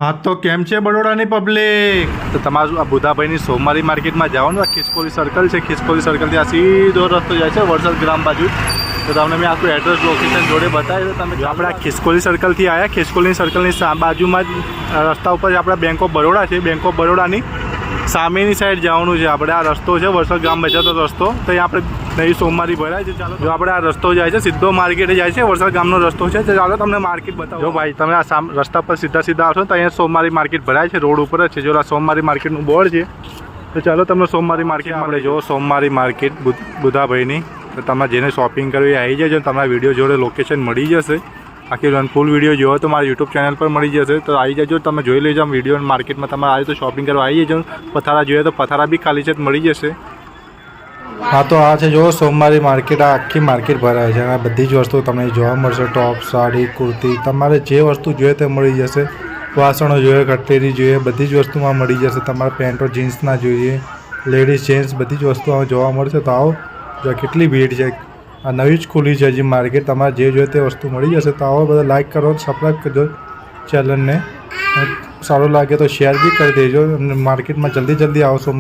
हाँ तो केम छे बड़ोड़ानी पब्लिक। तो तमारू आ बुधाभाईनी सोमवारी मार्केट में जाओ आ खिसकोली सर्कल है। खिसकोली सर्कल थी आ सीधो रस्तो जाए वरसाद ग्राम बाजू। तो तमने मैं आपको एड्रेस लोकेशन जोड़े बताव्યું। तो તમે આપણે આ ખિસકોલી सर्कल आया। खिसकोली सर्कल बाजू में रस्ता पर अपना बैंक ऑफ बरोड़ा है। बैंक ऑफ बरोड़ा सामेनी साइड जवानुं छे। આપણે આ રસ્તો છે વરસાદ ગામ બચાતો રસ્તો। તો અહીં આપણે નવી સોમવારી ભરાય છે। ચાલો જો આપણે આ રસ્તો જાય છે સીધો માર્કેટ જાય છે। વરસાદ ગામનો રસ્તો છે। તો ચાલો તમને માર્કેટ બતાવો। જો ભાઈ તમે આ રસ્તા પર સીધા સીધા આવશો તો અહીંયા સોમવારી માર્કેટ ભરાય છે। રોડ ઉપર જ છે। જો આ સોમવારી માર્કેટનું બોર્ડ છે। તો ચાલો તમને સોમવારી માર્કેટ આપણે જો સોમવારી માર્કેટ બુધાભાઈની। તો તમે જેને શોપિંગ કરવી આવી જજો। તમારા વિડીયો જોડે લોકેશન મળી જશે। આખી ફૂલ વિડીયો જોવો તો મારા યુટ્યુબ ચેનલ પર મળી જશે। તો આવી જજો તમે જોઈ લેજો આમ વિડીયો માર્કેટમાં તમારે આવે તો શોપિંગ કરવા આવી જજો। પથારા જોઈએ તો પથારા બી ખાલી છે મળી જશે। हाँ तो आ है जो सोमवारी मार्केट आ आखी मार्केट भराय है। आ बधी ज वस्तु तमने जोवा मळशे। टॉप साड़ी कुर्ती तमारे जे वस्तु जोईए ते मळी जशे। वासणो जोईए कटलेरी जोईए बधी ज वस्तु में मळी जशे। तमारे पेंटो जीन्सना जोईए लेडीज जेन्ट्स बधी ज वस्तु जोवा मळशे। तो आओ जो केटली भीड़ है। आ नवी ज खुली है जी मार्केट। तमारे जे जोईए ते वस्तु मळी जशे। तो आओ बधा लाइक करो सब्सक्राइब करजो चैनल ने। सारू लागे तो शेयर भी कर देजो। मार्केट में जल्दी जल्दी आओ।